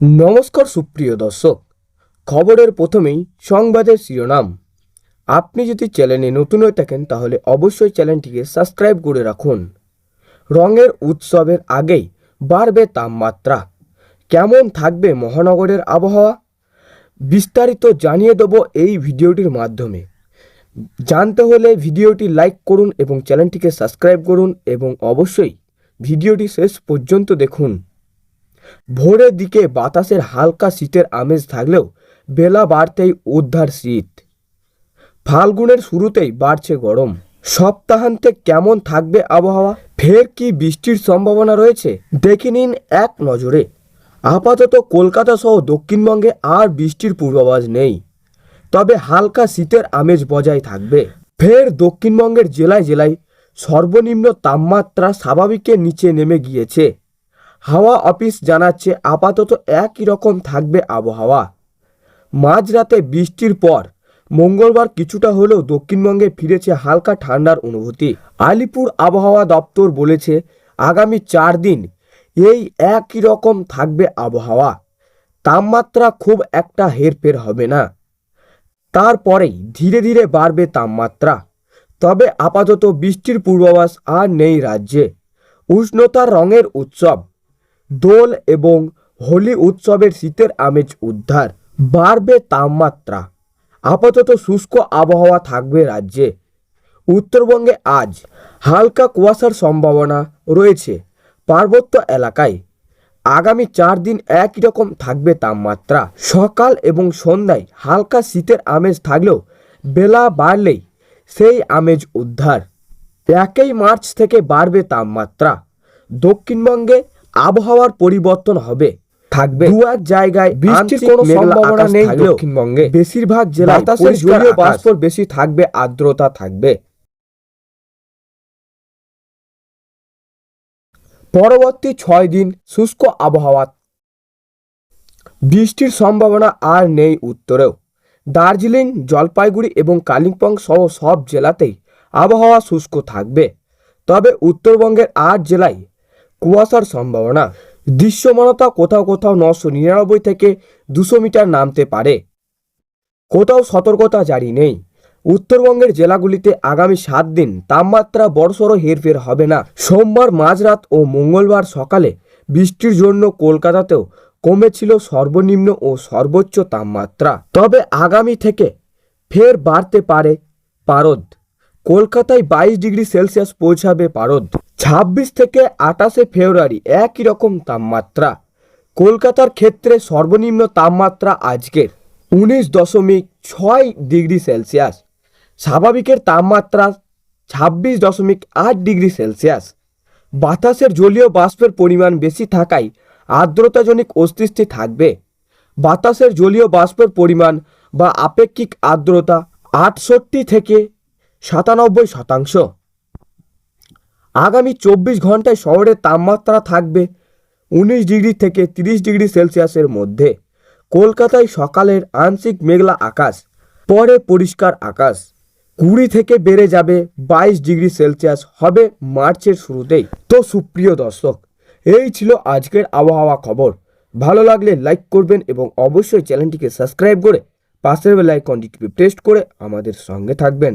নমস্কার সুপ্রিয় দর্শক, খবরের প্রথমেই সংবাদের শিরোনাম। আপনি যদি চ্যানেলে নতুন হয়ে থাকেন তাহলে অবশ্যই চ্যানেলটিকে সাবস্ক্রাইব করে রাখুন। রঙের উৎসবের আগেই বাড়বে তাপমাত্রা, কেমন থাকবে মহানগরের আবহাওয়া বিস্তারিত জানিয়ে দেব এই ভিডিওটির মাধ্যমে। জানতে হলে ভিডিওটি লাইক করুন এবং চ্যানেলটিকে সাবস্ক্রাইব করুন এবং অবশ্যই ভিডিওটি শেষ পর্যন্ত দেখুন। ভোরের দিকে বাতাসের হালকা শীতের আমেজ থাকলেও বেলা বাড়তেই উদ্ধার শীত। ফাল্গুনের শুরুতেই বাড়ছে গরম। সপ্তাহান্তে কেমন থাকবে আবহাওয়া, ফের কি বৃষ্টির সম্ভাবনা রয়েছে দেখে নিন এক নজরে। আপাতত কলকাতা সহ দক্ষিণবঙ্গে আর বৃষ্টির পূর্বাভাস নেই, তবে হালকা শীতের আমেজ বজায় থাকবে। ফের দক্ষিণবঙ্গের জেলায় জেলায় সর্বনিম্ন তাপমাত্রা স্বাভাবিকের নিচে নেমে গিয়েছে। হাওয়া অফিস জানাচ্ছে আপাতত একই রকম থাকবে আবহাওয়া। মাঝরাতে বৃষ্টির পর মঙ্গলবার কিছুটা হলেও দক্ষিণবঙ্গে ফিরেছে হালকা ঠান্ডার অনুভূতি। আলিপুর আবহাওয়া দপ্তর বলেছে আগামী 4 দিন এই একই রকম থাকবে আবহাওয়া। তাপমাত্রা খুব একটা হেরফের হবে না, তারপরেই ধীরে ধীরে বাড়বে তাপমাত্রা। তবে আপাতত বৃষ্টির পূর্বাভাস আর নেই রাজ্যে। উষ্ণতার রঙের উৎসব, দোল এবং হোলি উৎসবের শীতের আমেজ উদ্ধার, বাড়বে তাপমাত্রা। আপাতত শুষ্ক আবহাওয়া থাকবে রাজ্যে। উত্তরবঙ্গে আজ হালকা কুয়াশার সম্ভাবনা রয়েছে পার্বত্য এলাকায়। আগামী 4 দিন একই রকম থাকবে তাপমাত্রা। সকাল এবং সন্ধ্যায় হালকা শীতের আমেজ থাকলেও বেলা বাড়লেই সেই আমেজ উদ্ধার। 1 মার্চ থেকে বাড়বে তাপমাত্রা। দক্ষিণবঙ্গে আবহাওয়ার পরিবর্তন হবে, থাকবে দু এক জায়গায় বৃষ্টির কোনো সম্ভাবনা নেই। দক্ষিণবঙ্গে বেশিরভাগ জেলায় বাতাসের জলীয় বাষ্প বেশি থাকবে, আর্দ্রতা থাকবে। পরবর্তী 6 দিন শুষ্ক আবহাওয়া, বৃষ্টির সম্ভাবনা আর নেই উত্তরেও। দার্জিলিং, জলপাইগুড়ি এবং কালিম্পং সহ সব জেলাতেই আবহাওয়া শুষ্ক থাকবে, তবে উত্তরবঙ্গের 8 জেলায় কুয়াশার সম্ভাবনা। দৃশ্যমানতা কোথাও কোথাও 999 থেকে 200 মিটার নামতে পারে। কোথাও সতর্কতা জারি নেই। উত্তরবঙ্গের জেলাগুলিতে আগামী 7 দিন তাপমাত্রা বড়সড় হেরফের হবে না। সোমবার মাঝরাত ও মঙ্গলবার সকালে বৃষ্টির জন্য কলকাতাতেও কমেছিল সর্বনিম্ন ও সর্বোচ্চ তাপমাত্রা, তবে আগামী থেকে ফের বাড়তে পারে পারদ। কলকাতায় 22 ডিগ্রি সেলসিয়াস পৌঁছাবে পারদ। 26 থেকে 28 ফেব্রুয়ারি একই রকম তাপমাত্রা। কলকাতার ক্ষেত্রে সর্বনিম্ন তাপমাত্রা আজকের 19.6 ডিগ্রি সেলসিয়াস, স্বাভাবিকের তাপমাত্রা 26.8 ডিগ্রি সেলসিয়াস। বাতাসের জলীয় বাষ্পের পরিমাণ বেশি থাকায় আর্দ্রতাজনিত অস্বস্তি থাকবে। বাতাসের জলীয় বাষ্পের পরিমাণ বা আপেক্ষিক আর্দ্রতা 68 থেকে 97%। আগামী 24 ঘন্টায় শহরের তাপমাত্রা থাকবে 19 ডিগ্রি থেকে 30 ডিগ্রি সেলসিয়াসের মধ্যে। কলকাতায় সকালের আংশিক মেঘলা আকাশ, পরে পরিষ্কার আকাশ। 20 থেকে বেড়ে যাবে 22 ডিগ্রি সেলসিয়াস হবে মার্চের শুরুতেই। তো সুপ্রিয় দর্শক, এই ছিল আজকের আবহাওয়া খবর। ভালো লাগলে লাইক করবেন এবং অবশ্যই চ্যানেলটিকে সাবস্ক্রাইব করে পাশের বেল আইকনটি প্রেস করে আমাদের সঙ্গে থাকবেন।